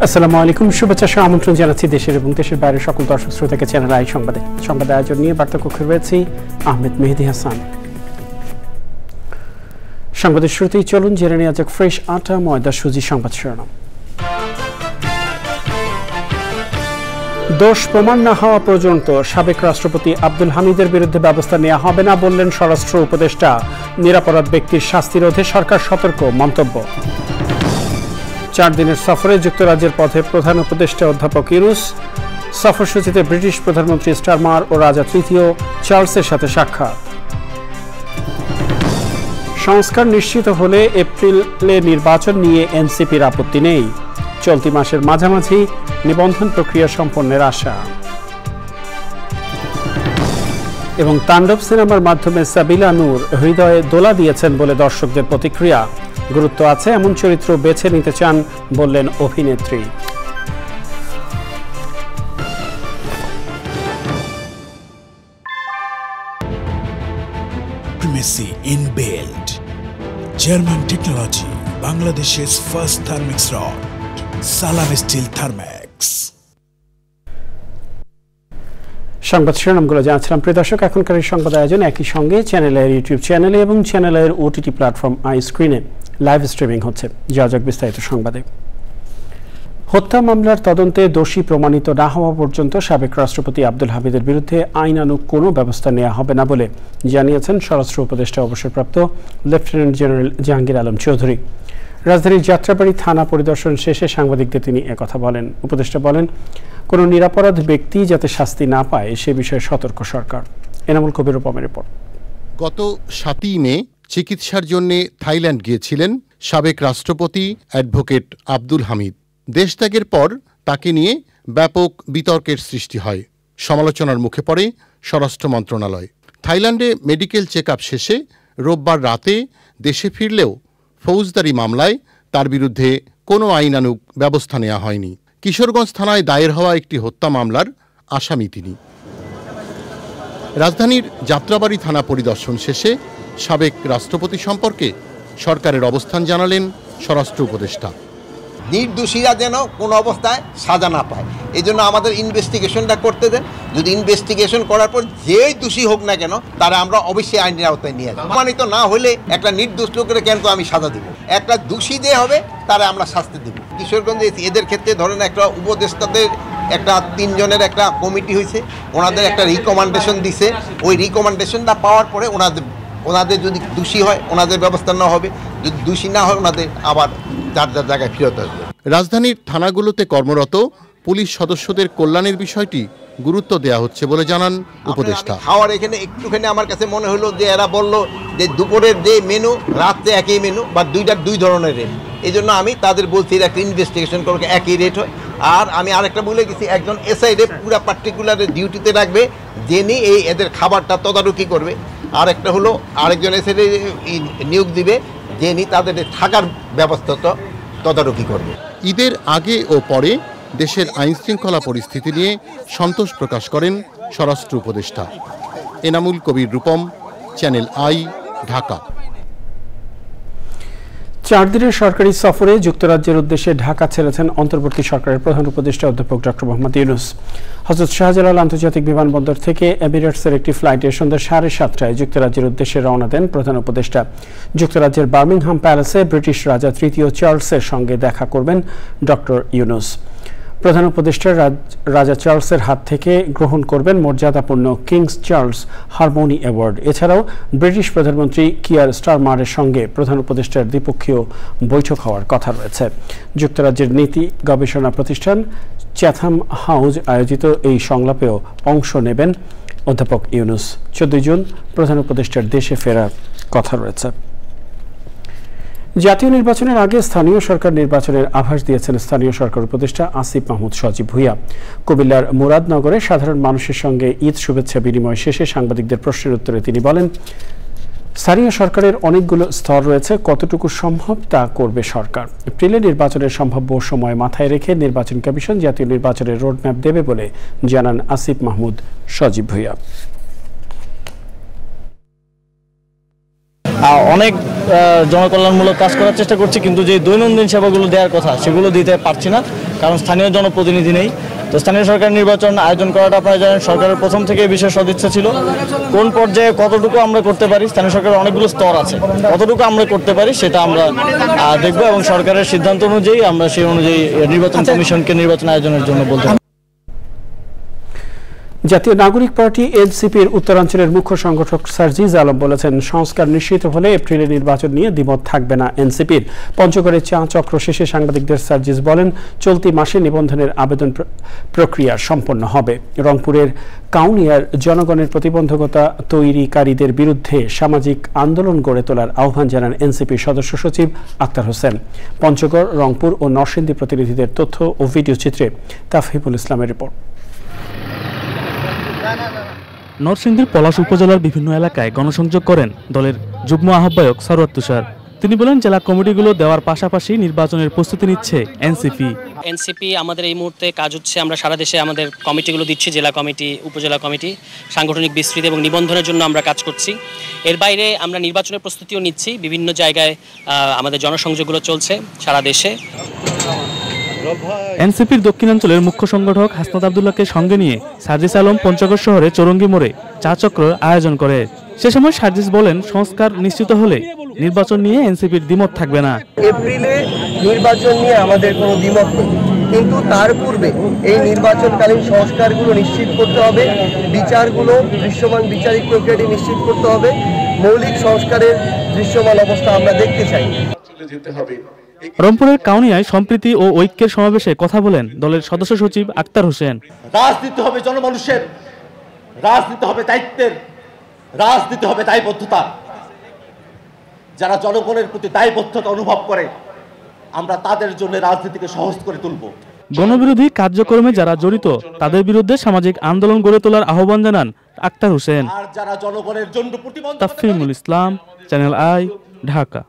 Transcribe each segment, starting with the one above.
আসসালামু আলাইকুম, শুভেচ্ছা সহ আমন্ত্রণ জানাচ্ছি দেশের এবং দেশের বাইরের সকল দর্শক শ্রোতাকে চ্যানেল আই সংবাদ আয়োজন নিয়ে বার্তা কক্ষে রয়েছি আহমেদ মেহেদী হাসান। সংবাদের শুরুতেই চলুন জেনে নেওয়া যাক ফ্রেশ আটা ময়দা সুজি সংবাদ শিরোনাম। দোষ প্রমাণ না হওয়া পর্যন্ত সাবেক রাষ্ট্রপতি আব্দুল হামিদের বিরুদ্ধে ব্যবস্থা নেওয়া হবে না বললেন স্বরাষ্ট্র উপদেষ্টা। নিরাপরাধ ব্যক্তির শাস্তি রোধে সরকার সতর্ক মন্তব্য। 4 দিনের সফরে যুক্তরাজ্যের পথে প্রধান উপদেষ্টা অধ্যাপক ইউনুস। সফরসূচিতে ব্রিটিশ প্রধানমন্ত্রী স্টারমার ও রাজা তৃতীয় চার্লসের সাথে সাক্ষাৎ। সংস্কার নিশ্চিত হলে এপ্রিলে নির্বাচন নিয়ে এনসিপির আপত্তি নেই। চলতি মাসের মাঝামাঝি নিবন্ধন প্রক্রিয়া সম্পন্নের আশা। এবং তাণ্ডব সিনেমার মাধ্যমে সাবিলা নূর হৃদয়ে দোলা দিয়েছেন বলে দর্শকদের প্রতিক্রিয়া। গুরুত্ব আছে এমন চরিত্র বেছে নিতে চান বললেন অভিনেত্রী। Primacy inbuilt. German technology, Bangladesh's first thermix rod. Salam Steel Thermax. সংবাদ শিরোনামগুলো জানাচ্ছিলাম প্রিয় দর্শক। এখনকার এই সংবাদ আয়োজন একই সঙ্গে চ্যানেলের ইউটিউব চ্যানেলে এবং চ্যানেলের ওটিটি প্ল্যাটফর্ম আই স্ক্রিনে লাইভ স্ট্রিমিং হচ্ছে। যাওয়া যাক বিস্তারিত সংবাদে। হত্যা মামলার তদন্তে দোষী প্রমাণিত না হওয়া পর্যন্ত সাবেক রাষ্ট্রপতি আব্দুল হামিদের বিরুদ্ধে আইনানুগ কোনো ব্যবস্থা নেওয়া হবে না বলে জানিয়েছেন স্বরাষ্ট্র উপদেষ্টা অবসরপ্রাপ্ত লেফটেন্যান্ট জেনারেল জাহাঙ্গীর আলম চৌধুরী। রাজধানীর যাত্রাবাড়ী থানা পরিদর্শন শেষে সাংবাদিকদের তিনি একথা বলেন। উপদেষ্টা বলেন, কোনো নিরাপরাধ ব্যক্তি যাতে শাস্তি না পায় সে বিষয়ে সতর্ক সরকার। এনামুল কবির উপমের রিপোর্ট। গত 7 মে চিকিৎসার জন্য থাইল্যান্ড গিয়েছিলেন সাবেক রাষ্ট্রপতি অ্যাডভোকেট আব্দুল হামিদ। দেশত্যাগের পর তাকে নিয়ে ব্যাপক বিতর্কের সৃষ্টি হয়। সমালোচনার মুখে পড়ে স্বরাষ্ট্র মন্ত্রণালয়। থাইল্যান্ডে মেডিকেল চেকআপ শেষে রোববার রাতে দেশে ফিরলেও ফৌজদারি মামলায় তার বিরুদ্ধে কোনো আইনানুগ ব্যবস্থা নেওয়া হয়নি। কিশোরগঞ্জ থানায় দায়ের হওয়া একটি হত্যা মামলার আসামি তিনি। রাজধানীর যাত্রাবাড়ী থানা পরিদর্শন শেষে সাবেক রাষ্ট্রপতি সম্পর্কে সরকারের অবস্থান জানালেন স্বরাষ্ট্র উপদেষ্টা। নির্দোষীরা যেন কোনো অবস্থায় সাজা না পায়, এই জন্য আমাদের ইনভেস্টিগেশনটা করতে দেন। যদি ইনভেস্টিগেশন করার পর যেই দোষী হোক না কেন তারা আমরা অবশ্যই আইনের আওতায় নিয়ে যাবো। প্রমাণিত না হলে একটা নির্দোষ লোকের কেন আমি সাজা দেব, একটা দোষী যে হবে তারা আমরা শাস্তি দেব। কিশোরগঞ্জে এদের ক্ষেত্রে ধরেন একটা উপদেষ্টাদের একটা 3 জনের একটা কমিটি হয়েছে, ওনাদের একটা রিকমেন্ডেশন দিছে। ওই রিকমেন্ডেশনটা পাওয়ার পরে ওনাদের যদি দোষী হয় ওনাদের ব্যবস্থা নেওয়া হবে, যদি দোষী না হয় ওনাদের আবার যার যার জায়গায় ফেরত আসবে। রাজধানীর থানাগুলোতে কর্মরত পুলিশ সদস্যদের কল্যাণের বিষয়টি গুরুত্ব দেওয়া হচ্ছে বলে জানান উপদেষ্টা। খাওয়ার এখানে একটুখানি আমার কাছে মনে হলো যে এরা বলল যে দুপুরের যে মেনু রাত্রে একই মেনু বা 2 ধরনের রেট। এই জন্য আমি তাদের বলছি একটা ইনভেস্টিগেশন করবে একই রেট হয়। আর আমি আরেকটা বলে গেছি, একজন এসআইডে পুরো পার্টিকুলার ডিউটিতে রাখবে যিনি এদের খাবারটা তদারকি করবে। আর একটা হলো আরেকজন এসআইডে নিয়োগ দিবে যিনি তাদের থাকার ব্যবস্থা তদারকি করবে। ঈদের আগে ও পরে দেশের আইনশৃঙ্খলা পরিস্থিতি নিয়ে সন্তোষ প্রকাশ করেন স্বরাষ্ট্র উপদেষ্টা। Enamul Kabir Rupam, channel I, Dhaka. 4 দিনের সরকারি সফরে যুক্তরাজ্যের উদ্দেশ্যে ঢাকা ছেড়েছেন অন্তর্বর্তী সরকারের প্রধান উপদেষ্টা অধ্যাপক ডক্টর মোহাম্মদ ইউনুস। হযরত শাহজালাল আন্তর্জাতিক বিমানবন্দর থেকে এমিরেটসের একটি ফ্লাইটে সন্ধ্যা 7:30টায় যুক্তরাজ্যের উদ্দেশ্যে রওনা দেন প্রধান উপদেষ্টা। যুক্তরাজ্যের বার্মিংহাম প্যালেসে ব্রিটিশ রাজা তৃতীয় চার্লসের সঙ্গে দেখা করবেন ডক্টর ইউনুস। প্রধান উপদেষ্টা রাজা চার্লসের হাত থেকে গ্রহণ করবেন মর্যাদাপূর্ণ কিংস চার্লস হারমোনি অ্যাওয়ার্ড। এছাড়াও ব্রিটিশ প্রধানমন্ত্রী কিয়ার স্টারমারের সঙ্গে প্রধান উপদেষ্টার দ্বিপক্ষীয় বৈঠক হওয়ার কথা রয়েছে। যুক্তরাজ্যের নীতি গবেষণা প্রতিষ্ঠান চ্যাথাম হাউস আয়োজিত এই সংলাপেও অংশ নেবেন অধ্যাপক ইউনুস। 14 জুন প্রধান উপদেষ্টার দেশে ফেরার কথা রয়েছে। জাতীয় নির্বাচনের আগে স্থানীয় সরকার নির্বাচনের আভাস দিয়েছেন স্থানীয় সরকার উপদেষ্টা আসিফ মাহমুদ সজীব ভুঁইয়া। কুমিল্লার মুরাদনগরে সাধারণ মানুষের সঙ্গে ঈদ শুভেচ্ছা বিনিময় শেষে সাংবাদিকদের প্রশ্নের উত্তরে তিনি বলেন, স্থানীয় সরকারের অনেকগুলো স্তর রয়েছে, কতটুকু সম্ভব তা করবে সরকার। এপ্রিলে নির্বাচনের সম্ভাব্য সময় মাথায় রেখে নির্বাচন কমিশন জাতীয় নির্বাচনের রোডম্যাপ দেবে বলে জানান আসিফ মাহমুদ সজীব ভুঁইয়া। অনেক জনকল্যাণমূলক কাজ করার চেষ্টা করছি, কিন্তু যে দৈনন্দিন সেবাগুলো দেওয়ার কথা সেগুলো দিতে পারছি না, কারণ স্থানীয় জনপ্রতিনিধি নেই। তো স্থানীয় সরকার নির্বাচন আয়োজন করাটা আপনারা জানেন সরকারের প্রথম থেকে বিশেষ সদিচ্ছা ছিল। কোন পর্যায়ে কতটুকু আমরা করতে পারি, স্থানীয় সরকারের অনেকগুলো স্তর আছে, কতটুকু আমরা করতে পারি সেটা আমরা দেখব এবং সরকারের সিদ্ধান্ত অনুযায়ী আমরা সেই অনুযায়ী নির্বাচন কমিশনকে নির্বাচন আয়োজনের জন্য বলতে পারি। জাতীয় নাগরিক পার্টি এনসিপির উত্তরাঞ্চলের মুখ্য সংগঠক সার্জিজ আলম বলেছেন, সংস্কার নিশ্চিত হলে এপ্রিলে নির্বাচন নিয়ে দ্বিমত থাকবে না এনসিপির। পঞ্চগড়ে চা চক্র শেষে সাংবাদিকদের সার্জিজ বলেন, চলতি মাসে নিবন্ধনের আবেদন প্রক্রিয়া সম্পন্ন হবে। রংপুরের কাউনিয়ার জনগণের প্রতিবন্ধকতা তৈরিকারীদের বিরুদ্ধে সামাজিক আন্দোলন গড়ে তোলার আহ্বান জানান এনসিপির সদস্য সচিব আক্তার হোসেন। পঞ্চগড়, রংপুর ও নরসিংদী প্রতিনিধিদের তথ্য ও ভিডিও চিত্রে তাফহিমুল ইসলামের রিপোর্ট। নরসিংদীর পলাশ উপজেলার বিভিন্ন এলাকায় গণসংযোগ করেন দলের যুগ্ম আহ্বায়ক সরওয়ার তুষার। তিনি বলেন, জেলা কমিটিগুলো দেওয়ার পাশাপাশি নির্বাচনের প্রস্তুতি নিচ্ছে এনসিপি। আমাদের এই মুহূর্তে কাজ হচ্ছে, আমরা সারা দেশে আমাদের কমিটিগুলো দিচ্ছি, জেলা কমিটি, উপজেলা কমিটি, সাংগঠনিক বিস্তৃতি এবং নিবন্ধনের জন্য আমরা কাজ করছি। এর বাইরে আমরা নির্বাচনের প্রস্তুতিও নিচ্ছি, বিভিন্ন জায়গায় আমাদের জনসংযোগগুলো চলছে সারা দেশে। এনসিপির দক্ষিণাঞ্চলের মুখ্য সংগঠক হাসনাত আব্দুল্লাহকে সঙ্গে নিয়ে সার্জিস আলম পঞ্চগড় শহরে চৌরঙ্গি মোড়ে চা চক্র আয়োজন করে। সে সময় সার্জিস বলেন, সংস্কার নিশ্চিত হলে নির্বাচন নিয়ে এনসিপির দ্বিমত থাকবে না। এপ্রিলে নির্বাচন নিয়ে আমাদের কোনো দ্বিমত নেই, কিন্তু তার পূর্বে এই নির্বাচনকালীন সংস্কারগুলো নিশ্চিত করতে হবে, বিচারগুলো দৃশ্যমান বিচারিক প্রক্রিয়াটি নিশ্চিত করতে হবে। মৌলিক সংস্কারের দৃশ্যমান অবস্থা আমরা দেখতে চাই। রংপুরের কাউনিয়ায় সম্প্রীতি ও ঐক্যের সমাবেশে কথা বলেন দলের সদস্য সচিব আক্তার হোসেন। রাজনীতি হবে জনমানুষের, রাজনীতি হবে দায়িত্বের, রাজনীতি হবে দায়বদ্ধতা। যারা জনগণের প্রতি দায়বদ্ধতা অনুভব করে, আমরা তাদের জন্য রাজনীতিকে সহজ করে তুলব। গণবিরোধী কার্যক্রমে যারা জড়িত তাদের বিরুদ্ধে সামাজিক আন্দোলন গড়ে তোলার আহ্বান জানান আক্তার হোসেন। আর যারা জনগণের জন্য তাফহিমুল ইসলাম, চ্যানেল আই, ঢাকা।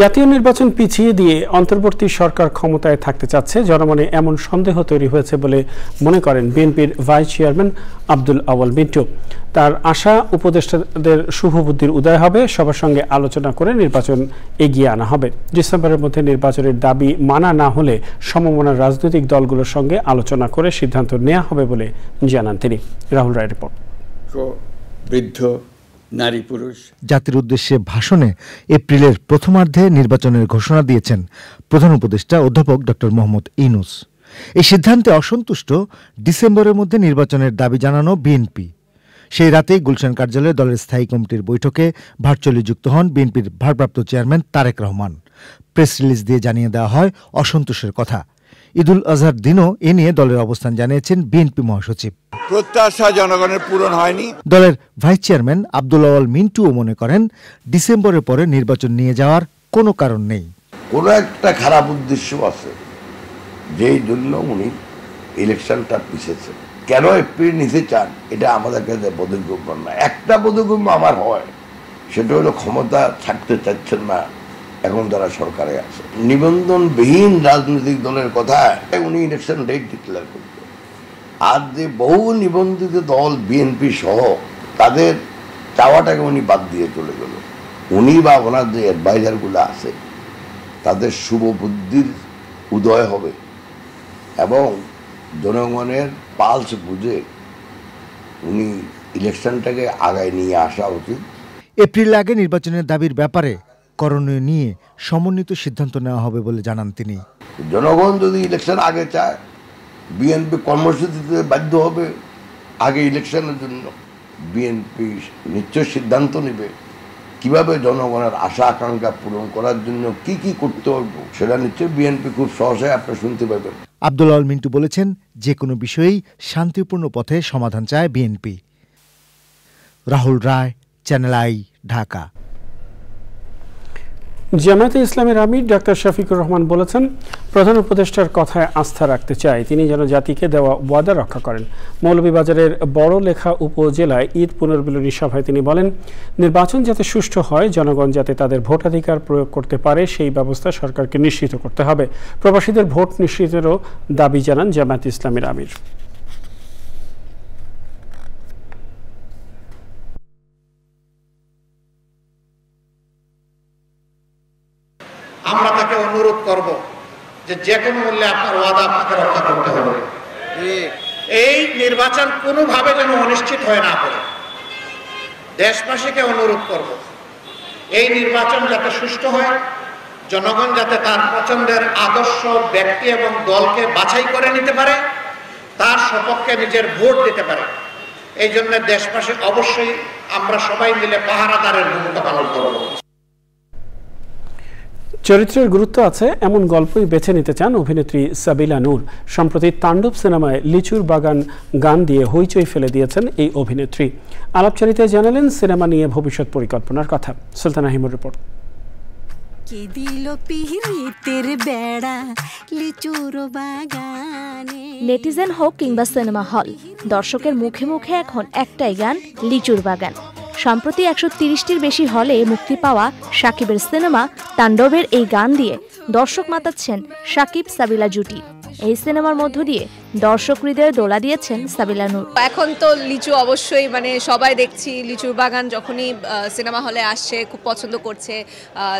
জাতীয় নির্বাচন পিছিয়ে দিয়ে অন্তর্বর্তী সরকার ক্ষমতায় থাকতে চাচ্ছে, জনমনে এমন সন্দেহ তৈরি হয়েছে বলে মনে করেন বিএনপির ভাইস চেয়ারম্যান আব্দুল আওয়াল মিন্টু। তার আশা, উপদেষ্টাদের শুভবুদ্ধির উদয় হবে, সবার সঙ্গে আলোচনা করে নির্বাচন এগিয়ে আনা হবে। ডিসেম্বরের মধ্যে নির্বাচনের দাবি মানা না হলে সমমনার রাজনৈতিক দলগুলোর সঙ্গে আলোচনা করে সিদ্ধান্ত নেওয়া হবে বলে জানান তিনি। রাহুল রায় রিপোর্ট। বৃদ্ধ, নারী, পুরুষ। জাতির উদ্দেশ্যে ভাষণে এপ্রিলের প্রথমার্ধে নির্বাচনের ঘোষণা দিয়েছেন প্রধান উপদেষ্টা অধ্যাপক ডক্টর মোহাম্মদ ইউনূস। এই সিদ্ধান্তে অসন্তুষ্ট ডিসেম্বরের মধ্যে নির্বাচনের দাবি জানানো বিএনপি। সেই রাতেই গুলশান কার্যালয়ে দলের স্থায়ী কমিটির বৈঠকে ভার্চুয়ালি যুক্ত হন বিএনপির ভারপ্রাপ্ত chairman Tarique Rahman. Press release দিয়ে জানিয়ে দেওয়া হয় অসন্তোষের কথা। ঈদুল আজহার দিনও এ নিয়ে দলের অবস্থান জানিয়েছেন বিএনপি মহাসচিব। প্রত্যাশা জনগণের পূরণ হয়নি। দলের ভাইস চেয়ারম্যান আব্দুল আওয়াল মিন্টুও মনে করেন, ডিসেম্বরের পরে নির্বাচন নিয়ে যাওয়ার কোনো কারণ নেই। কোনো একটা খারাপ উদ্দেশ্য আছে, যেই জন্য উনি ইলেকশনটা পিছিয়েছেন। কেন এপ্রিল নিতে চান, এটা আমাদের কাছে বোধগম্য না। একটা বোধগম্য আমার হয়, সেটা হলো ক্ষমতা থাকতে চাচ্ছেন না এখন যারা সরকারে আছে। নিবন্ধনবিহীন রাজনৈতিক দলের কথায় উনি ইলেকশন ডেট ডিক্লেয়ার করতেন। আর যে বহু নিবন্ধিত দল বিএনপি সহ তাদের চাওয়াটাকে উনি বাদ দিয়ে চলে গেল। উনি বা ওনার যে অ্যাডভাইজারগুলো আছে তাদের শুভ বুদ্ধির উদয় হবে এবং জনগণের পালস বুঝে উনি ইলেকশনটাকে আগায় নিয়ে আসা উচিত। এপ্রিল আগে নির্বাচনের দাবির ব্যাপারে করণীয় নিয়ে সমন্বিত সিদ্ধান্ত নেওয়া হবে বলে জানান তিনি। জনগণ যদি ইলেকশন আগে চায়, বিএনপি কর্মসূচিতে বাধ্য হবে আগে ইলেকশনের জন্য। বিএনপি নিশ্চয় সিদ্ধান্ত নেবে কিভাবে জনগণের আশা আকাঙ্ক্ষা পূরণ করার জন্য কি কি করতে হবে, সেটা নিশ্চয় বিএনপি খুব সহজে আপনারা শুনতে পাবেন। আব্দুল আওয়াল মিন্টু বলেছেন, যে কোনো বিষয়েই শান্তিপূর্ণ পথে সমাধান চায় BNP. Rahul Roy, channel I, Dhaka. জামায়াতে ইসলামের আমির ডাক্তার শফিকুর রহমান বলেছেন, প্রধান উপদেষ্টার কথায় আস্থা রাখতে চাই, তিনি যেন জাতিকে দেওয়া ওয়াদা রক্ষা করেন। মৌলভীবাজারের বড়লেখা উপজেলায় ঈদ পুনর্মিলনী সভায় তিনি বলেন, নির্বাচন যাতে সুষ্ঠু হয়, জনগণ যাতে তাদের ভোটাধিকার প্রয়োগ করতে পারে সেই ব্যবস্থা সরকারকে নিশ্চিত করতে হবে। প্রবাসীদের ভোট নিশ্চিতেরও দাবি জানান জামায়াতে ইসলামের আমির। আমরা তাকে অনুরোধ করব যে কোনো মূল্যে আপনার ওয়াদা আপনাকে রক্ষা করতে হবে। এই নির্বাচন কোনোভাবে যেন অনিশ্চিত হয়ে না পড়ে। দেশবাসীকে অনুরোধ করব, এই নির্বাচন যাতে সুষ্ঠু হয়, জনগণ যাতে তার পছন্দের আদর্শ ব্যক্তি এবং দলকে বাছাই করে নিতে পারে, তার সপক্ষে নিজের ভোট দিতে পারে। এই জন্য দেশবাসী অবশ্যই আমরা সবাই মিলে পাহারাদারের ভূমিকা পালন করব। চরিত্রের গুরুত্ব আছে এমন গল্পই বেছে নিতে চান অভিনেত্রী সাবিলা নূর। সম্প্রতি তাণ্ডব সিনেমায় লিচুর বাগান গান দিয়ে হইচই ফেলে দিয়েছেন এই অভিনেত্রী। আলাপচারিতায় জানালেন সিনেমা নিয়ে ভবিষ্যৎ পরিকল্পনার কথা। সুলতানা হিমুর রিপোর্ট। নেটিজেন হোক কিংবা সিনেমা হল, দর্শকের মুখে মুখে এখন একটাই গান, লিচুর বাগান। সম্প্রতি 130টির বেশি হলে মুক্তি পাওয়া শাকিবের সিনেমা তাণ্ডবের এই গান দিয়ে দর্শক মাতাচ্ছেন শাকিব সাবিলা জুটি। এই সিনেমার মধ্য দিয়ে দর্শক হৃদয়ে দোলা দিয়েছেন সাবিলা নূর। এখন তো লিচু অবশ্যই সবাই দেখছি, লিচুর বাগান যখনই সিনেমা হলে আসছে খুব পছন্দ করছে,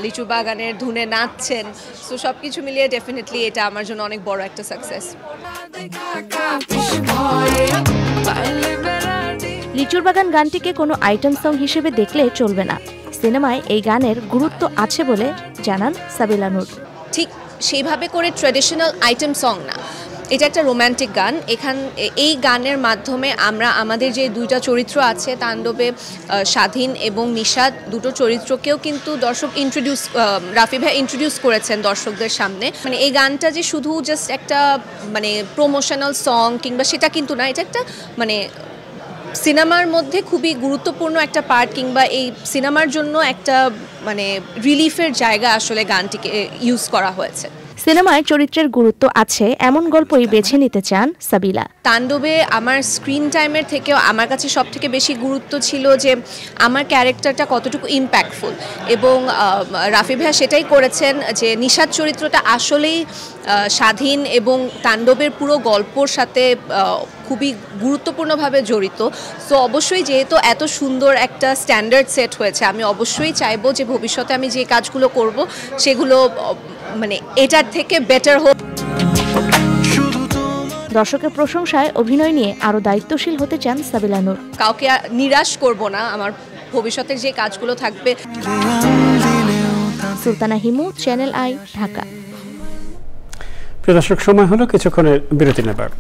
লিচুর বাগানের ধুনে নাচছেন। সো সবকিছু মিলিয়ে ডেফিনেটলি এটা আমার জন্য অনেক বড় একটা সাকসেস। লিচুর বাগান গানটিকে কোনো আইটেম সং হিসেবে দেখলে চলবে না। সিনেমায় এই গানের গুরুত্ব আছে বলে জানান সাবিলা নূর। ঠিক সেইভাবে করে ট্র্যাডিশনাল আইটেম সং না, এটা একটা রোম্যান্টিক গান। এই গানের মাধ্যমে আমরা আমাদের যে দুইটা চরিত্র আছে তাণ্ডবে, স্বাধীন এবং নিশাদ, দুটো চরিত্রকেও কিন্তু দর্শক রাফি ভাই ইন্ট্রোডিউস করেছেন দর্শকদের সামনে। এই গানটা যে শুধু জাস্ট একটা প্রমোশনাল সং কিংবা সেটা কিন্তু না, এটা একটা সিনেমার মধ্যে খুবই গুরুত্বপূর্ণ একটা পার্ট, কিংবা এই সিনেমার জন্য একটা রিলিফের জায়গা আসলে গানটিকে ইউজ করা হয়েছে। সিনেমায় চরিত্রের গুরুত্ব আছে এমন গল্পই বেছে নিতে চান সাবিলা। তাণ্ডবে আমার স্ক্রিন টাইমের থেকেও আমার কাছে সব থেকে বেশি গুরুত্ব ছিল যে আমার ক্যারেক্টারটা কতটুকু ইম্প্যাক্টফুল, এবং রাফি ভাইয়া সেটাই করেছেন যে নিশাদ চরিত্রটা আসলেই স্বাধীন এবং তাণ্ডবের পুরো গল্পর সাথে খুবই গুরুত্বপূর্ণভাবে জড়িত। সো অবশ্যই যেহেতু এত সুন্দর একটা স্ট্যান্ডার্ড সেট হয়েছে, আমি অবশ্যই চাইবো যে ভবিষ্যতে আমি যে কাজগুলো করব সেগুলো এটার থেকে বেটার হোক। দর্শকের প্রশংসায় অভিনয় নিয়ে আরো দায়িত্বশীল হতে চান সাবিলা নূর। কাউকে নিরাশ করব না, আমার ভবিষ্যতের যে কাজগুলো থাকবে। Sultana Himu, channel I, Dhaka. প্রিয় দর্শক, সময় হলো কিছুক্ষণের বিরতি নেবার,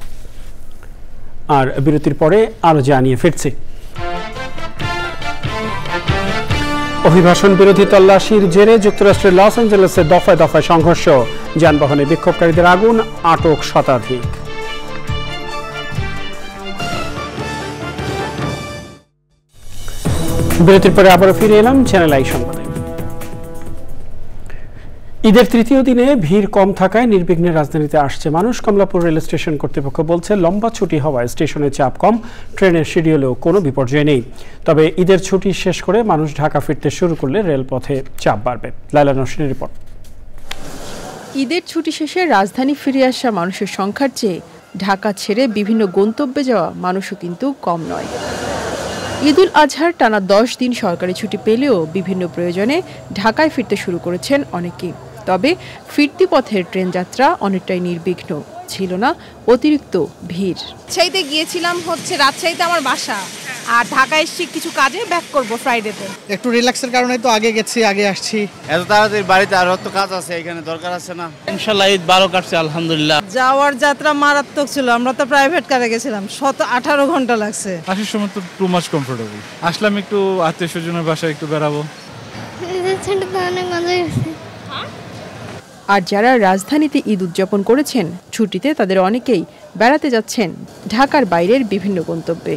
আর বিরতির পরে আরো জানিয়ে ফিরছি। অভিবাসন বিরোধী তল্লাশির জেরে যুক্তরাষ্ট্রের লস অ্যাঞ্জেলেসে দফায় দফায় সংঘর্ষ, যানবাহনে বিক্ষোভকারীদের আগুন, আটক শতাধিক। বিরতির পরে আবারও ফিরে এলাম চ্যানেল আই সংবাদে। ঈদের তৃতীয় দিনে ভিড় কম থাকায় নির্বিঘ্নে রাজধানীতে আসছে মানুষ। কমলাপুর রেল স্টেশন কর্তৃপক্ষ বলছে, লম্বা ছুটি হওয়ায় স্টেশনে চাপ কম, ট্রেনের শিডিউলেও কোনো বিপর্যয় নেই। তবে ঈদের ছুটি শেষ করে মানুষ ঢাকা ফিরতে শুরু করলে রেলপথে চাপ বাড়বে। লাইলা নসিনের রিপোর্ট। ঈদের ছুটি শেষে রাজধানী ফিরে আসা মানুষের সংখ্যার চেয়ে ঢাকা ছেড়ে বিভিন্ন গন্তব্যে যাওয়া মানুষও কিন্তু কম নয়। ঈদুল আজহার টানা 10 দিন সরকারি ছুটি পেলেও বিভিন্ন প্রয়োজনে ঢাকায় ফিরতে শুরু করেছেন অনেকেই। তবে ফিরতি পথের ট্রেন যাত্রা অনেকটাই নির্বিঘ্ন, ছিল না অতিরিক্ত ভিড়। রাজশাহীতে গিয়েছিলাম, রাজশাহীতে আমার বাসা, আর ঢাকা এসেছি কিছু কাজে, ব্যাক করব ফ্রাইডেতে। একটু রিল্যাক্সের কারণে তো আগে গেছি, আগে আসছি। এত তাড়াতাড়ি বাড়িতে আরো তো কাজ আছে, এখানে দরকার আছে না। ইনশাআল্লাহ ঈদ ভালো কাটছে আলহামদুলিল্লাহ। যাওয়ার যাত্রা মারাত্মক ছিল, আমরা তো প্রাইভেট কারে গেছিলাম, 18 ঘন্টা লাগছে। আসার সময় তো টু মাচ কমফোর্টেবল, আসলাম একটু আত্মীয় স্বজনের বাসায় একটু বেড়াবো। আর যারা রাজধানীতে ঈদ উদযাপন করেছেন, ছুটিতে তাদের অনেকেই বেড়াতে যাচ্ছেন ঢাকার বাইরের বিভিন্ন গন্তব্যে।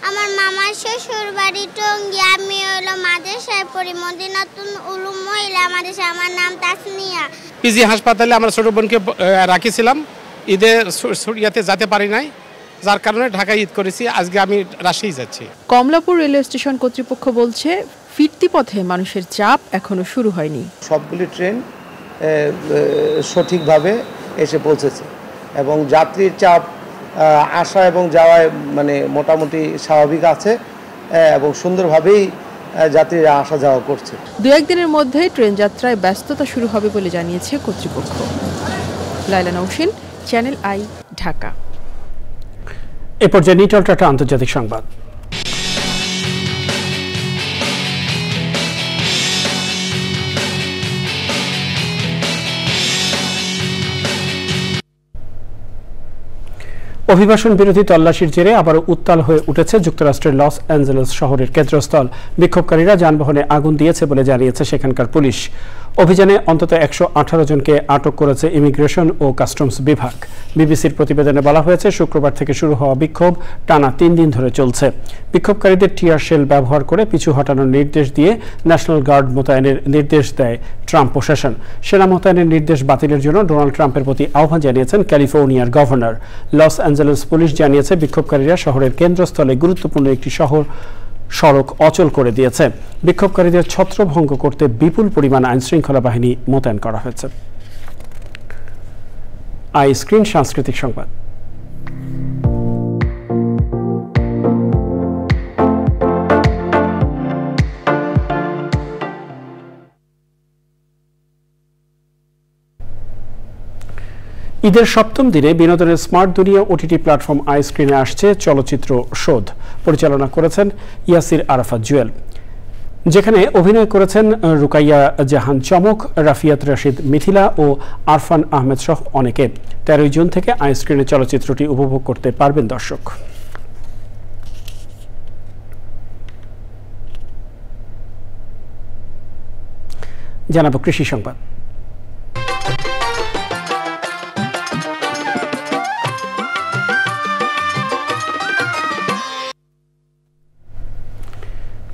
আমার মামা আমার শ্বশুর বাড়ি টঙ্গী, আমি হলো মাদ্রাসায় পড়ি, মদিনাতুল উলুম মহিলা মাদ্রাসা। আমার নাম তাসনিয়া। পিজি হাসপাতালে আমরা ছোট বোনকে রাখিছিলাম, ঈদে ছুটিয়াতে যেতে পারি নাই, যার কারণে ঢাকায় ঈদ করেছি। আজকে আমি রাজশাহী যাচ্ছি। কমলাপুর রেলওয়ে স্টেশন কর্তৃপক্ষ বলছে ফিরতি পথে মানুষের চাপ এখনো শুরু হয়নি। সবগুলি ট্রেন সঠিকভাবে এসে পৌঁছেছে এবং যাত্রীর চাপ আসা এবং যাওয়ায় মানে মোটামুটি স্বাভাবিক আছে এবং সুন্দরভাবেই যাত্রীরা আসা যাওয়া করছে। দু একদিনের মধ্যেই ট্রেন যাত্রায় ব্যস্ততা শুরু হবে বলে জানিয়েছে কর্তৃপক্ষ। লাইলা নওশিন, চ্যানেল আই, ঢাকা। এ পর্যায়ে নিটল টাটা আন্তর্জাতিক সংবাদ। অভিবাসন বিরোধী তল্লাশির জেরে আবারও উত্তাল হয়ে উঠেছে যুক্তরাষ্ট্রের লস অ্যাঞ্জেলেস শহরের কেন্দ্রস্থল। বিক্ষোভকারীরা যানবাহনে আগুন দিয়েছে বলে জানিয়েছে সেখানকার পুলিশ। অভিযানে অন্তত 118 জনকে আটক করেছে ইমিগ্রেশন ও কাস্টমস বিভাগ। বিবিসির প্রতিবেদনে বলা হয়েছে শুক্রবার থেকে শুরু হওয়া বিক্ষোভ টানা 3 দিন ধরে চলছে। বিক্ষোভকারীদের টিয়ার শেল ব্যবহার করে পিছু হটানোর নির্দেশ দিয়ে ন্যাশনাল গার্ড মোতায়েনের নির্দেশ দেয় ট্রাম্প প্রশাসন। সেনা মোতায়েনের নির্দেশ বাতিলের জন্য ডোনাল্ড ট্রাম্পের প্রতি আহ্বান জানিয়েছেন ক্যালিফোর্নিয়ার গভর্নর। লস অ্যাঞ্জেলেস পুলিশ জানিয়েছে বিক্ষোভকারীরা শহরের কেন্দ্রস্থলে গুরুত্বপূর্ণ একটি সড়ক অচল করে দিয়েছে। বিক্ষোভকারীদের ছত্রভঙ্গ করতে বিপুল পরিমাণ আইনশৃঙ্খলা বাহিনী মোতায়েন করা হয়েছে। আই স্ক্রিন সাংস্কৃতিক সংবাদ। ঈদের সপ্তম দিনে বিনোদনের স্মার্ট দুনিয়া ওটিটি প্ল্যাটফর্ম আই স্ক্রিনে আসছে চলচ্চিত্র শোধ। পরিচালনা করেছেন ইয়াসির আরাফাত জুয়েল, যেখানে অভিনয় করেছেন রুকাইয়া জাহান চমক, রাফিয়াত রশিদ মিথিলা ও আরফান আহমেদ সহ অনেকে। 13 জুন থেকে আই স্ক্রিনে চলচ্চিত্রটি উপভোগ করতে পারবেন দর্শক। জানাবো কৃষি সংবাদ।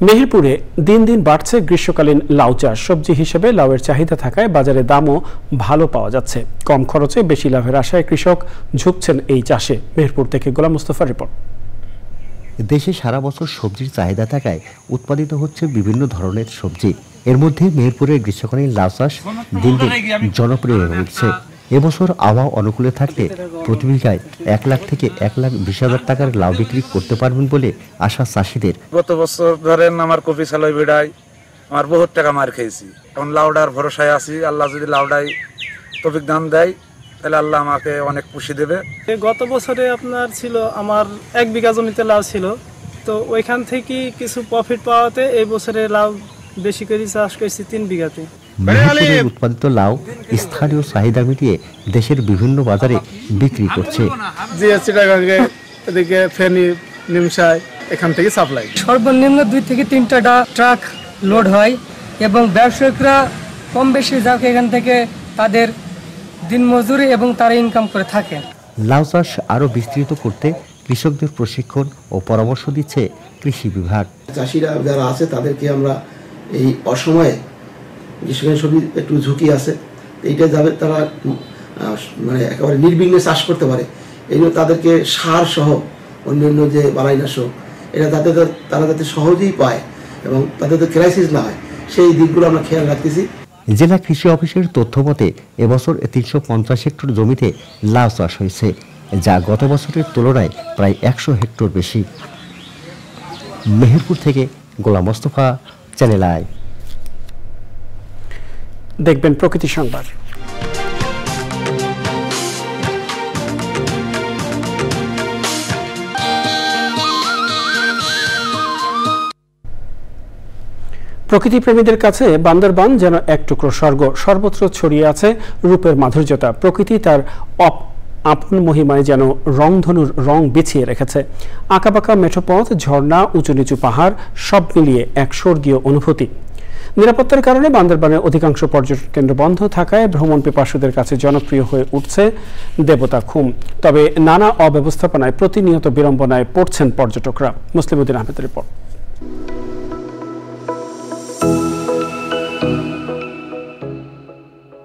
মেহেরপুরে দিন দিন বাড়ছে গ্রীষ্মকালীন লাউ চাষ। সবজি হিসেবে লাউয়ের চাহিদা থাকায় বাজারে দামও ভালো পাওয়া যাচ্ছে। কম খরচে বেশি লাভের আশায় কৃষক ঝুঁকছেন এই চাষে। মেহেরপুর থেকে গোলাম মুস্তাফার রিপোর্ট। দেশে সারা বছর সবজির চাহিদা থাকায় উৎপাদিত হচ্ছে বিভিন্ন ধরনের সবজি। এর মধ্যে মেহেরপুরের গ্রীষ্মকালীন লাউ চাষ দিন দিন জনপ্রিয় হয়ে উঠছে। এবছর আবহাওয়া অনুকূলে থাকলে প্রতি বিঘায় 1 লাখ থেকে 1,20,000 টাকার লাউ বিক্রি করতে পারবেন বলে আশা চাষিদের। গত বছর ধরেন আমার কপি চালাই বেড়াই আমার বহুত টাকা মার খেয়েছি। এখন লাউডার ভরসায় আছি, আল্লাহ যদি লাউডাই তৌফিক দান দেয় তাহলে আল্লাহ আমাকে অনেক পুষি দেবে। গত বছরে আপনার ছিল আমার 1 বিঘা জমিতে লাউ ছিল, তো ওইখান থেকে কিছু প্রফিট পাওয়াতে এই বছরে লাউ বেশি করে চাষ করেছি 3 বিঘাতে। মেহেরপুরের উৎপাদিত লাউ স্থানীয় চাহিদা মিটিয়ে দেশের বিভিন্ন বাজারে বিক্রি করছে। এদিকে ফেনী, নিমসাই এখান থেকে সাপ্লাই। সর্বনিম্ন 2 থেকে 3টা ট্রাক লোড হয় এবং ব্যবসায়িকরা কম বেশি যাক এখান থেকে তাদের দিন মজুরি এবং তারা ইনকাম করে থাকে। লাউ চাষ আরো বিস্তৃত করতে কৃষকদের প্রশিক্ষণ ও পরামর্শ দিচ্ছে কৃষি বিভাগ। চাষিরা যারা আছে তাদেরকে আমরা এই অসময়ে গ্রীষ্মকালীন সবজি একটু ঝুঁকি আছে, এইটা যাবে তারা মানে একেবারে নির্বিঘ্নে চাষ করতে পারে, এই জন্য তাদেরকে সার সহ অন্যান্য যে বালাইনাশক এটা তারা যাতে সহজেই পায় এবং তাদের ক্রাইসিস না হয় সেই দিকগুলো আমরা খেয়াল রাখতেছি। জেলা কৃষি অফিসের তথ্য মতে এবছর 350 হেক্টর জমিতে লাউ চাষ হয়েছে, যা গত বছরের তুলনায় প্রায় 100 হেক্টর বেশি। মেহেরপুর থেকে গোলাম মোস্তফা, চ্যানেল আই। দেখবেন প্রকৃতি সংবাদ। প্রকৃতিপ্রেমীদের কাছে বান্দরবান যেন এক টুকরো স্বর্গ। সর্বত্র ছড়িয়ে আছে রূপের মাধুর্যতা। প্রকৃতি তার আপন মহিমায় যেন রংধনুর রং বিছিয়ে রেখেছে। আঁকাবাঁকা মেঠো পথ, ঝর্ণা, উঁচু নিচু পাহাড়, সব মিলিয়ে এক স্বর্গীয় অনুভূতি। নিরাপত্তার কারণে বান্দরবানের অধিকাংশ পর্যটন কেন্দ্র বন্ধ থাকায় ভ্রমণ পিপাসুদের কাছে জনপ্রিয় হয়ে উঠছে দেবতা খুম। তবে নানা অব্যবস্থাপনায় প্রতিনিয়ত বিড়ম্বনায় পড়ছেন পর্যটকরা। মুসলিম উদ্দিন আহমেদের রিপোর্ট।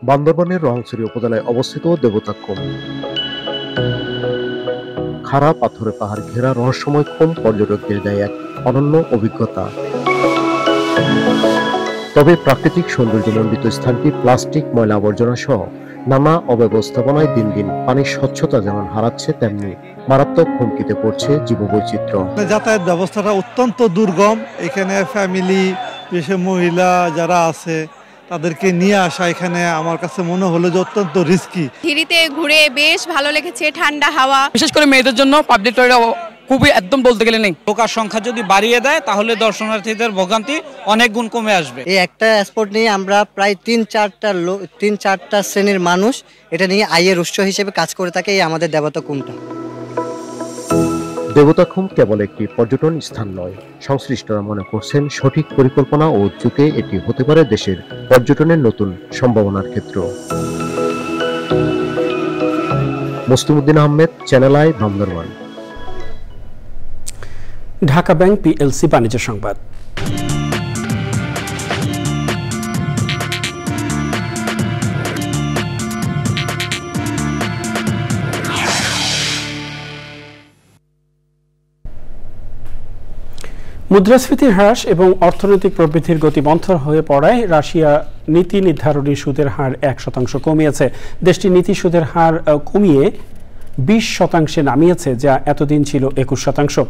বান্দরবানের রোয়াংছড়ি উপজেলায় অবস্থিত দেবতা খুম। খাড়া পাথরে পাহাড় ঘেরা রহস্যময় খুম পর্যটকদের দেয় এক অনন্য অভিজ্ঞতা। তবে প্রাকৃতিক সৌন্দর্যমণ্ডিত স্থানটি প্লাস্টিক, ময়লা আবর্জনা সহ নানা অব্যবস্থাপনায় দিন দিন পানির স্বচ্ছতা যেমন হারাচ্ছে, তেমনি মারাত্মক হুমকিতে পড়ছে জীববৈচিত্র্য। যাতায়াত ব্যবস্থাটা অত্যন্ত দুর্গম। এখানে ফ্যামিলি, বিশেষ মহিলা যারা আছে তাদেরকে নিয়ে আসা এখানে আমার কাছে মনে হলো যে অত্যন্ত রিস্কি। ফেরিতে ঘুরে বেশ ভালো লেগেছে, ঠান্ডা হাওয়া। বিশেষ করে মেয়েদের জন্য পাবলিক টয়লেট খুবই একদম বলতে গেলে নেই। লোকার সংখ্যা যদি বাড়িয়ে দেয় তাহলে দর্শনার্থীদের ভোগান্তি অনেক গুণ কমে আসবে। এই একটা স্পট নিয়ে আমরা প্রায় 3-4টা শ্রেণীর মানুষ এটা নিয়ে আয়ের উৎস হিসেবে কাজ করে থাকে এই আমাদের দেবতা খুমটা। দেবতা খুম কেবল একটি পর্যটন স্থান নয়, সংশ্লিষ্টরা মনে করছেন সঠিক পরিকল্পনা ও উদ্যোগে এটি হতে পারে দেশের পর্যটনের নতুন সম্ভাবনার ক্ষেত্র। Muslim Uddin Ahmed, channel I, Bandarban. Dhaka bank PLC বাণিজ্য সংবাদ। মুদ্রাস্ফীতির হ্রাস এবং অর্থনৈতিক প্রবৃদ্ধির গতি মন্থর হয়ে পড়ায় রাশিয়া নীতি নির্ধারণী সুদের হার 1% কমিয়েছে। দেশটি নীতি সুদের হার কমিয়ে 20% নামিয়েছে, যা এতদিন ছিল 21%।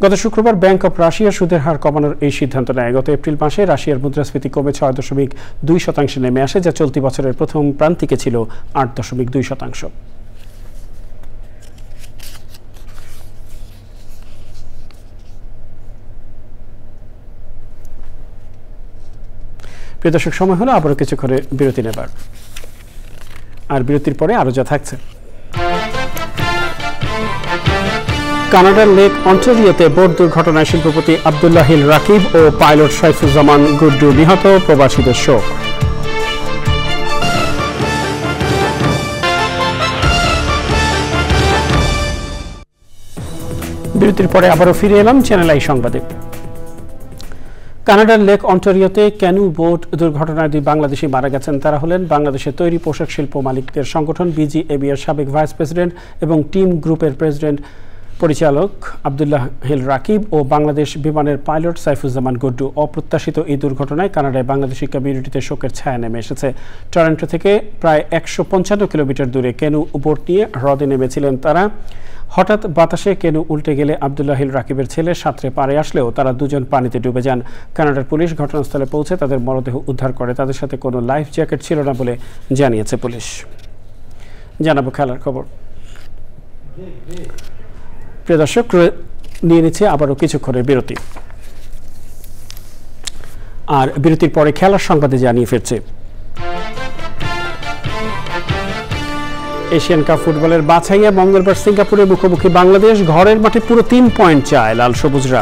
গত শুক্রবার ব্যাংক অব রাশিয়া সুদের হার কমানোর এই সিদ্ধান্ত নেয়। গত এপ্রিল মাসে রাশিয়ার মুদ্রাস্ফীতি কমে 6.2% নেমে আসে, যা চলতি বছরের প্রথম প্রান্তিকে ছিল 8.2%। প্রিয় দর্শক, সময় হলো আবারও কিছুক্ষণে বিরতি নেবার। আর বিরতির পরে আরো যা থাকছে। কানাডার লেক অন্টারিওতে বোট দুর্ঘটনায় শিল্পপতি আব্দুল্লাহ হিল রাকিব ও পাইলট সাইফুজ্জামান গুড্ডু নিহত, প্রবাসীদের শোক। বিরতির পরে আবারও ফিরে এলাম চ্যানেল আই সংবাদে। কানাডার লেক অন্টারিওতে ক্যানু বোট দুর্ঘটনায় 2 বাংলাদেশি মারা গেছেন। তারা হলেন বাংলাদেশের তৈরি পোশাক শিল্প মালিকদের সংগঠন বিজিএবি এর সাবেক ভাইস প্রেসিডেন্ট এবং টিম গ্রুপের প্রেসিডেন্ট পরিচালক আব্দুল্লাহ হিল রাকিব ও বাংলাদেশ বিমানের পাইলট সাইফুজ্জামান গুড্ডু। অপ্রত্যাশিত এই দুর্ঘটনায় কানাডায় বাংলাদেশি কমিউনিটিতে শোকের ছায়া নেমে এসেছে। টরন্টো থেকে প্রায় 155 কিলোমিটার দূরে ক্যানু বোট নিয়ে হ্রদে নেমেছিলেন তারা। হঠাৎ বাতাসে ক্যানু উল্টে গেলে আব্দুল্লাহ হিল রাকিবের ছেলে সাঁতরে পাড়ে আসলেও তারা দুজন পানিতে ডুবে যান। কানাডার পুলিশ ঘটনাস্থলে পৌঁছে তাদের মরদেহ উদ্ধার করে। তাদের সাথে কোনো লাইফ জ্যাকেট ছিল না বলে জানিয়েছে পুলিশ। জানাবো খেলার খবর। প্রিয় দর্শক, নিয়ে নিচ্ছে আবারও কিছুক্ষণের বিরতি। আর বিরতির পরে খেলার সংবাদে জানিয়ে ফিরছে। এশিয়ান কাপ ফুটবলের বাছাইয়ে মঙ্গলবার সিঙ্গাপুরে মুখোমুখি বাংলাদেশ। ঘরের মাঠে পুরো 3 পয়েন্ট চায় লাল সবুজরা।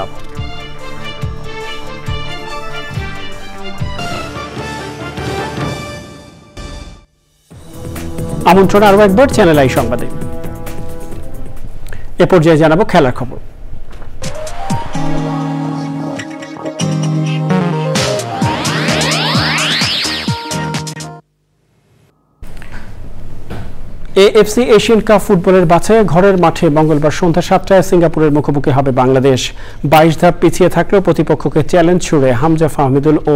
আমন্ত্রণ আরও একবার চ্যানেল আই সংবাদে। এ পর্যায়ে জানাবো খেলার খবর। এএফসি এশিয়ান কাপ ফুটবলের বাছাইয়ে ঘরের মাঠে মঙ্গলবার সন্ধ্যা 7টায় সিঙ্গাপুরের মুখোমুখি হবে বাংলাদেশ। 22 ধাপ পিছিয়ে থাকলেও প্রতিপক্ষকে চ্যালেঞ্জ ছুড়ে হামজা ফাহমিদুল ও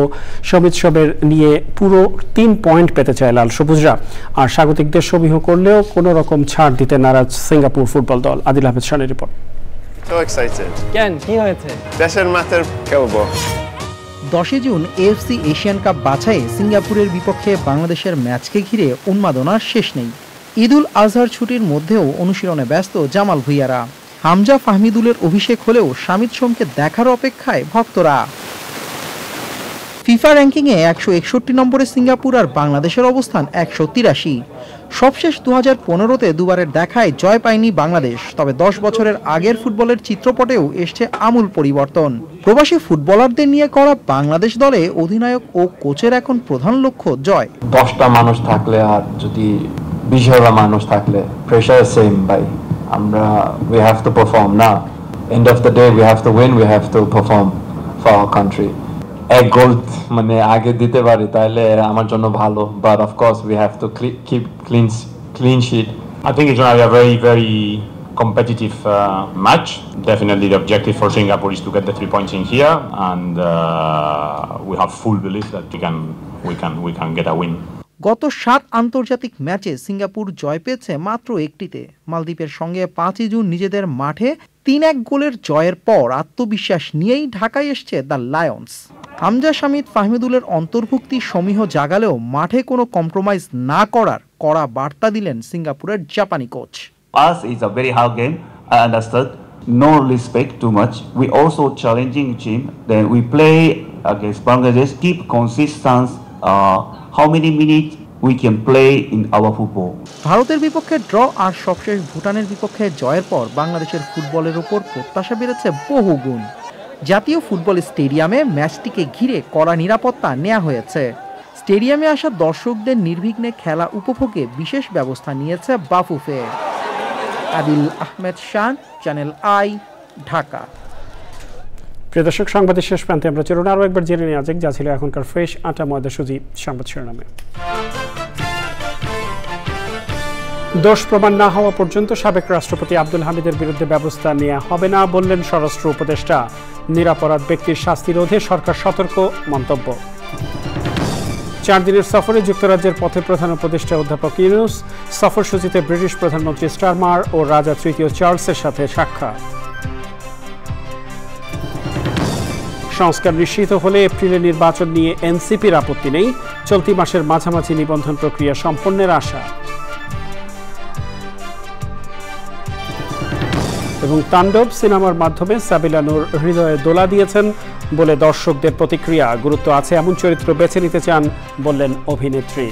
সমিত সবের নিয়ে পুরো 3 পয়েন্ট পেতে চায় লাল সবুজরা। আর স্বাগতিকদের সমীহ করলেও কোনো রকম ছাড় দিতে নারাজ সিঙ্গাপুর ফুটবল দল। আদিল আহমেদ শানের রিপোর্ট। So excited. কেন কি হয়েছে? দেশের মাঠে খেলবো। 10 জুন এএফসি এশিয়ান কাপ বাছাইয়ে সিঙ্গাপুরের বিপক্ষে বাংলাদেশের ম্যাচকে ঘিরে উন্মাদনার শেষ নেই। ঈদুল আজহার ছুটির মধ্যেও অনুশীলনে ব্যস্ত জামাল ভুইয়ারা। হামজা ফাহমিদুলের অভিষেক হলেও শামিদ সোমকে দেখার অপেক্ষায় ভক্তরা। ফিফা র্যাঙ্কিংয়ে 161 নম্বরে সিঙ্গাপুর আর বাংলাদেশের অবস্থান 183। সবশেষ 2015-তে দুবারের দেখায় জয় পায়নি বাংলাদেশ। তবে 10 বছরের আগের ফুটবলের চিত্রপটেও এসছে আমূল পরিবর্তন। প্রবাসী ফুটবলারদের নিয়ে করা বাংলাদেশ দলে অধিনায়ক ও কোচের এখন প্রধান লক্ষ্য জয়। 10টা মানুষ থাকলে আর যদি 20টা মানুষ থাকলে প্রেশার সেম ভাই। আমরা we have to perform now. End of the day we have to win, we have to perform for our country. এক গোল মানে আগে দিতে পারি তাহলে আমার জন্য ভালো, but of course we have to keep clean sheet. I think it's going to be a very competitive match. Definitely the objective for Singapore is to get the 3 points in here, and we have full belief that we can get a win. গত 7 আন্তর্জাতিক ম্যাচে Singapore জয় পেয়েছে মাত্র একটিতে। মালদ্বীপের সঙ্গে 5 June নিজেদের মাঠে 3-1 গোলের জয়ের পর আত্মবিশ্বাস নিয়েই ঢাকায় এসছে দ্য লায়ন্স। হামজা শামিদ ফাহমিদুলের অন্তর্ভুক্তি সমীহ জাগালেও মাঠে কোনো কম্প্রোমাইজ না করার কড়া বার্তা দিলেন সিঙ্গাপুরের জাপানি coach. Us is a very hard game, I understood. No respect too much. We also challenging team. Then we play against Bangladesh, keep consistent. How many minutes we can play in our football. ভারতের বিপক্ষে draw আর সবশেষ ভুটানের বিপক্ষে জয়ের পর বাংলাদেশের ফুটবলের উপর প্রত্যাশা বেড়েছে বহুগুণ। জাতীয় ফুটবল স্টেডিয়ামে ম্যাচটিকে ঘিরে কড়া নিরাপত্তা নেওয়া হয়েছে। স্টেডিয়ামে আসা দর্শকদের নির্বিঘ্নে খেলা উপভোগে বিশেষ ব্যবস্থা নিয়েছে বাফুফে। আদিল আহমেদ শান, চ্যানেল আই, ঢাকা। প্রিয় দর্শক, সংবাদের শেষ প্রান্তে আমরা চলুন আরও একবার জেনে নেওয়া যাক যা ছিল এখনকার ফ্রেশ আটা ময়দা সুজি সংবাদ শিরোনামে। দোষ প্রমাণ না হওয়া পর্যন্ত সাবেক রাষ্ট্রপতি আব্দুল হামিদের বিরুদ্ধে ব্যবস্থা নেওয়া হবে না বললেন স্বরাষ্ট্র উপদেষ্টা। নিরপরাধ ব্যক্তির শাস্তি রোধে সরকার সতর্ক মন্তব্য। 4 দিনের সফরে যুক্তরাজ্যের পথে প্রধান উপদেষ্টা অধ্যাপক ইউনূস। সফরসূচিতে ব্রিটিশ প্রধানমন্ত্রী স্টারমার ও রাজা তৃতীয় চার্লসের সাথে সাক্ষাৎ। সংস্কার নিশ্চিত হলে এপ্রিলে নির্বাচন নিয়ে এনসিপির আপত্তি নেই। চলতি মাসের মাঝামাঝি নিবন্ধন প্রক্রিয়া সম্পন্নের আশা। এবং তাণ্ডব সিনেমার মাধ্যমে সাবিলা নূর হৃদয়ে দোলা দিয়েছেন বলে দর্শকদের প্রতিক্রিয়া। গুরুত্ব আছে এমন চরিত্র বেছে নিতে চান বললেন অভিনেত্রী।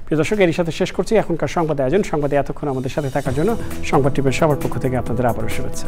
প্রিয় দর্শক, এর সাথে শেষ করছি এখনকার সংবাদ আয়োজন। সংবাদে এতক্ষণ আমাদের সাথে থাকার জন্য সংবাদ টিমের সবার পক্ষ থেকে আপনাদের আবারও শুভেচ্ছা।